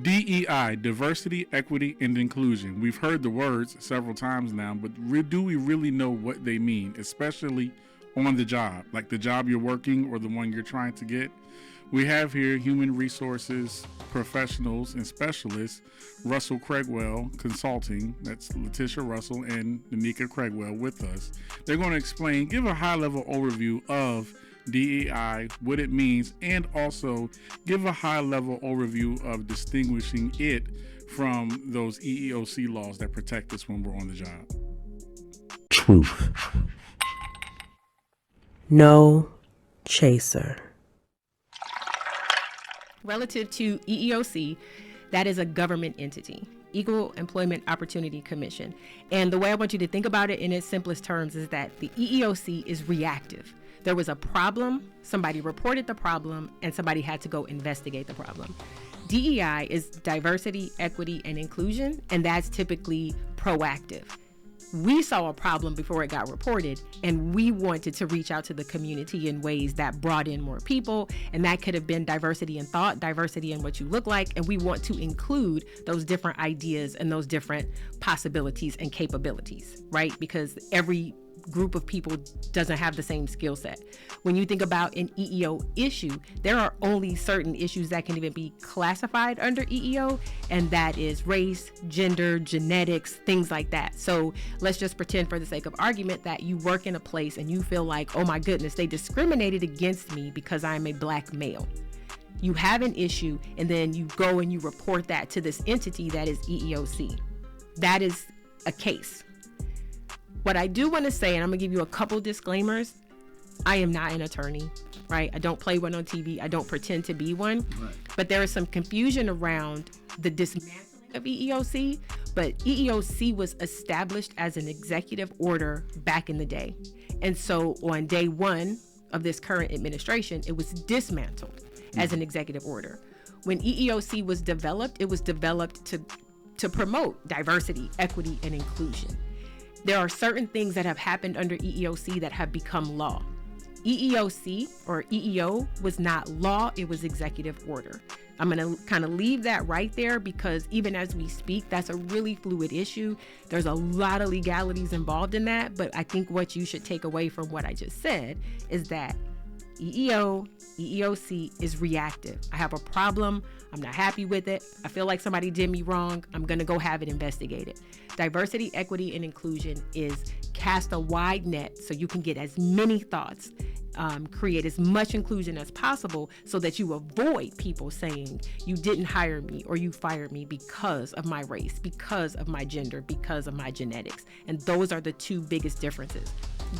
DEI, diversity, equity, and inclusion. We've heard the words several times now, but do we really know what they mean, especially on the job, like the job you're working or the one you're trying to get? We have here human resources professionals and specialists, Russell Craigwell Consulting, that's Latisha Russell and Nneka Craigwell with us. They're going to explain, give a high-level overview of DEI, what it means, and also give a high-level overview of distinguishing it from those EEOC laws that protect us when we're on the job. Truth. No chaser. Relative to EEOC, that is a government entity, Equal Employment Opportunity Commission. And the way I want you to think about it in its simplest terms is that the EEOC is reactive. There was a problem, somebody reported the problem, and somebody had to go investigate the problem. DEI is diversity, equity, and inclusion, and that's typically proactive. We saw a problem before it got reported, and we wanted to reach out to the community in ways that brought in more people, and that could have been diversity in thought, diversity in what you look like, and we want to include those different ideas and those different possibilities and capabilities, right? Because every group of people doesn't have the same skill set. When you think about an EEO issue, there are only certain issues that can even be classified under EEO, and that is race, gender, genetics, things like that. So let's just pretend for the sake of argument that you work in a place and you feel like, oh my goodness, they discriminated against me because I'm a black male. You have an issue, and then you go and you report that to this entity that is EEOC. That is a case. What I do want to say, and I'm going to give you a couple disclaimers, I am not an attorney, right? I don't play one on TV. I don't pretend to be one. Right. But there is some confusion around the dismantling of EEOC. But EEOC was established as an executive order back in the day. And so on day one of this current administration, it was dismantled as an executive order. When EEOC was developed, it was developed to promote diversity, equity, and inclusion. There are certain things that have happened under EEOC that have become law. EEOC or EEO was not law, it was executive order. I'm going to kind of leave that right there because even as we speak, that's a really fluid issue. There's a lot of legalities involved in that, but I think what you should take away from what I just said is that EEOC is reactive. I have a problem. I'm not happy with it. I feel like somebody did me wrong. I'm going to go have it investigated. Diversity, equity, and inclusion is cast a wide net so you can get as many thoughts, create as much inclusion as possible so that you avoid people saying you didn't hire me or you fired me because of my race, because of my gender, because of my genetics. And those are the two biggest differences.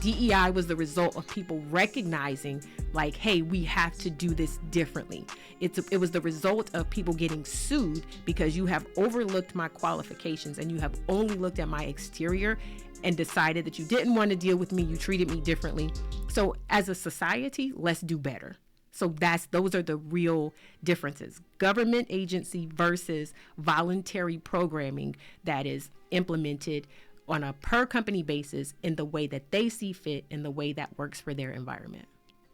DEI was the result of people recognizing like, hey, we have to do this differently. It was the result of people getting sued because you have overlooked my qualifications and you have only looked at my exterior and decided that you didn't want to deal with me. You treated me differently. So as a society, let's do better. So those are the real differences. Government agency versus voluntary programming that is implemented on a per company basis in the way that they see fit, in the way that works for their environment.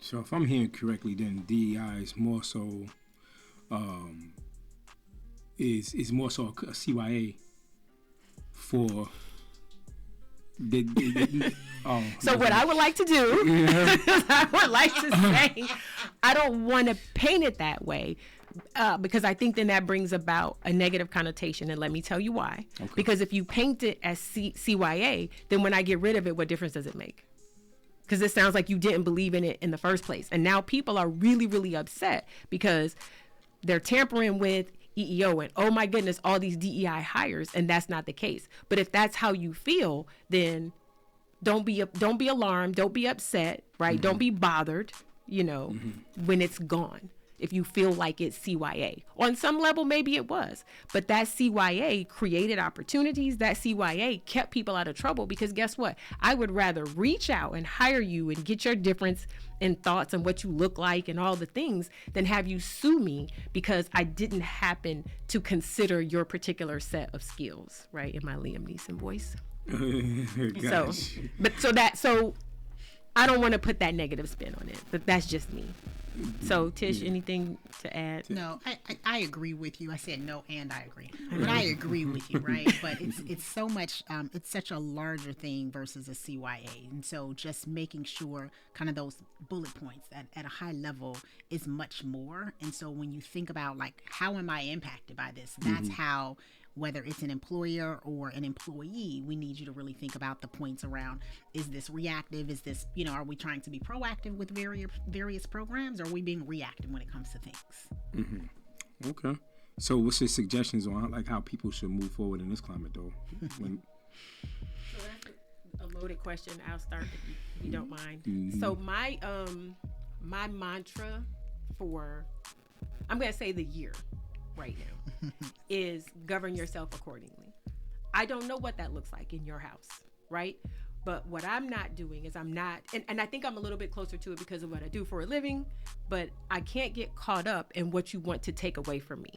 So if I'm hearing correctly, then DEI is more so is more so a CYA for So what I would like to do, I would like to say, I don't want to paint it that way. Because I think then that brings about a negative connotation, and let me tell you why. Okay. Because if you paint it as CYA, then when I get rid of it, what difference does it make? Because it sounds like you didn't believe in it in the first place. And now people are really, really upset because they're tampering with EEO and, oh my goodness, all these DEI hires, and that's not the case. But if that's how you feel, then don't be alarmed, don't be upset, right? Mm-hmm. Don't be bothered, when it's gone. If you feel like it's CYA. On some level, maybe it was. But that CYA created opportunities. That CYA kept people out of trouble because guess what? I would rather reach out and hire you and get your difference in thoughts and what you look like and all the things than have you sue me because I didn't happen to consider your particular set of skills, right? In my Liam Neeson voice. So I don't want to put that negative spin on it, but that's just me. So, Tish, anything to add? No, I agree with you. I said no, and I agree, but I agree with you, right? But it's so much. It's such a larger thing versus a CYA, and so just making sure kind of those bullet points at a high level is much more. And so when you think about like how am I impacted by this, that's how. Whether it's an employer or an employee, we need you to really think about the points around, is this reactive? Is this, are we trying to be proactive with various programs, or are we being reactive when it comes to things? Okay. So what's your suggestions on like how people should move forward in this climate though? So that's a loaded question. I'll start if you don't mind. So my mantra for, I'm going to say the year right now is govern yourself accordingly. I don't know what that looks like in your house, right? But what I'm not doing is and I think I'm a little bit closer to it because of what I do for a living, but I can't get caught up in what you want to take away from me.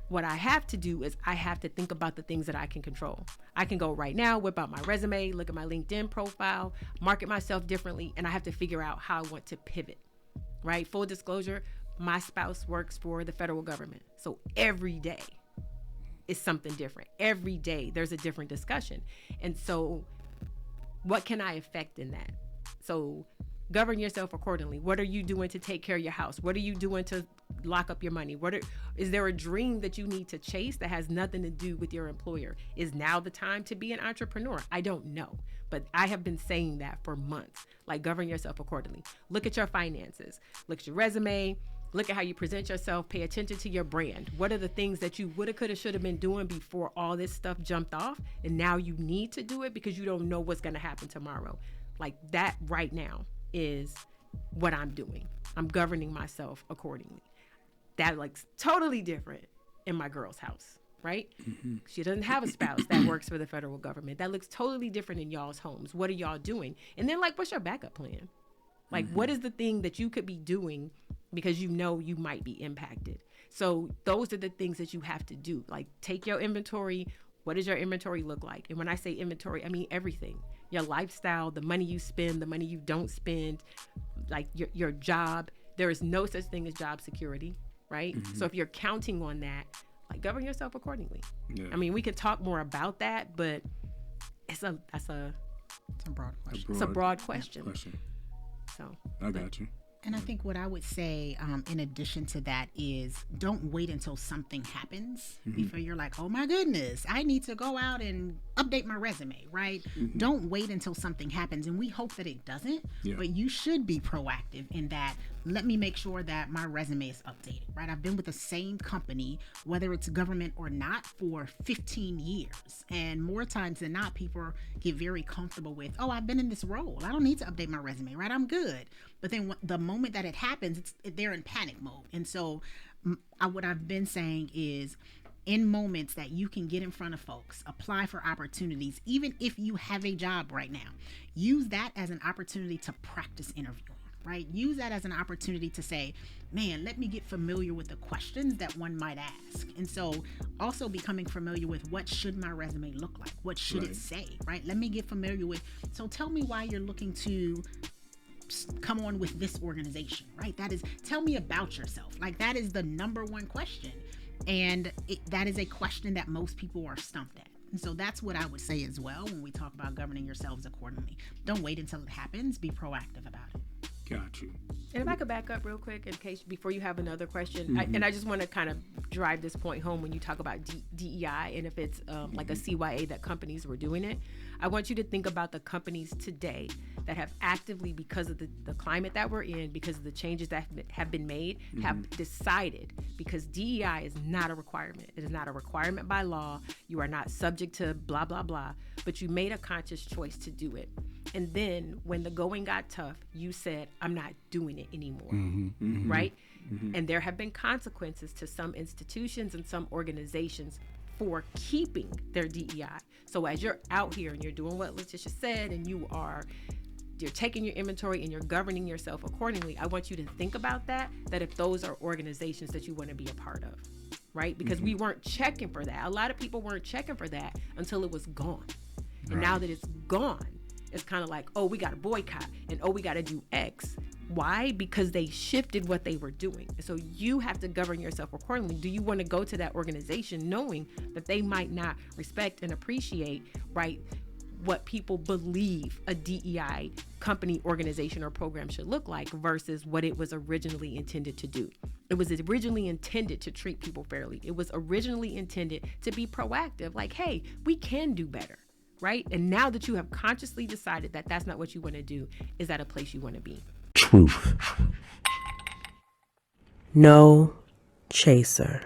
What I have to do is I have to think about the things that I can control. I can go right now, whip out my resume, look at my LinkedIn profile, market myself differently, and I have to figure out how I want to pivot, right? Full disclosure, my spouse works for the federal government. So every day is something different. Every day there's a different discussion. And so what can I affect in that? So govern yourself accordingly. What are you doing to take care of your house? What are you doing to lock up your money? Is there a dream that you need to chase that has nothing to do with your employer? Is now the time to be an entrepreneur? I don't know. But I have been saying that for months. Like, govern yourself accordingly. Look at your finances. Look at your resume. Look at how you present yourself. Pay attention to your brand. What are the things that you woulda, coulda, shoulda been doing before all this stuff jumped off? And now you need to do it because you don't know what's going to happen tomorrow. Like, that right now is what I'm doing. I'm governing myself accordingly. That looks totally different in my girl's house, right? She doesn't have a spouse that works for the federal government. That looks totally different in y'all's homes. What are y'all doing? And then, like, what's your backup plan? Like, what is the thing that you could be doing because you know you might be impacted? So those are the things that you have to do. Like, take your inventory. What does your inventory look like? And when I say inventory, I mean everything. Your lifestyle, the money you spend, the money you don't spend, like your job. There is no such thing as job security, right? So if you're counting on that, like, govern yourself accordingly. Yeah. I mean, we could talk more about that, but it's a broad question. It's a broad question. So I got you. And I think what I would say, in addition to that, is don't wait until something happens before you're like, oh my goodness, I need to go out and update my resume, right? Don't wait until something happens. And we hope that it doesn't, but you should be proactive in that. Let me make sure that my resume is updated, right? I've been with the same company, whether it's government or not, for 15 years. And more times than not, people get very comfortable with, oh, I've been in this role. I don't need to update my resume, right? I'm good. But then the moment that it happens, they're in panic mode. And so what I've been saying is, in moments that you can get in front of folks, apply for opportunities, even if you have a job right now, use that as an opportunity to practice interviewing, right? Use that as an opportunity to say, man, let me get familiar with the questions that one might ask. And so also becoming familiar with, what should my resume look like? What should it say, right? Let me get familiar with, so tell me why you're looking to come on with this organization, right? That is, tell me about yourself. Like, that is the number one question. And that is a question that most people are stumped at. And so that's what I would say as well when we talk about governing yourselves accordingly. Don't wait until it happens. Be proactive about it. Got you. And if I could back up real quick in case before you have another question, I just want to kind of drive this point home when you talk about DEI and if it's like a CYA that companies were doing it. I want you to think about the companies today that have actively, because of the climate that we're in, because of the changes that have been made, have decided, because DEI is not a requirement. It is not a requirement by law. You are not subject to blah, blah, blah, but you made a conscious choice to do it. And then when the going got tough, you said, I'm not doing it anymore, right? And there have been consequences to some institutions and some organizations for keeping their DEI. So as you're out here and you're doing what Latisha said, and you're taking your inventory and you're governing yourself accordingly, I want you to think about that if those are organizations that you want to be a part of, right? Because we weren't checking for that. A lot of people weren't checking for that until it was gone. And now that it's gone, it's kind of like, oh, we got to boycott, and oh, we got to do X. Why? Because they shifted what they were doing. So you have to govern yourself accordingly. Do you want to go to that organization knowing that they might not respect and appreciate, right, what people believe a DEI company, organization, or program should look like versus what it was originally intended to do? It was originally intended to treat people fairly. It was originally intended to be proactive, like, hey, we can do better, right? And now that you have consciously decided that that's not what you want to do, is that a place you want to be? Truth. No chaser.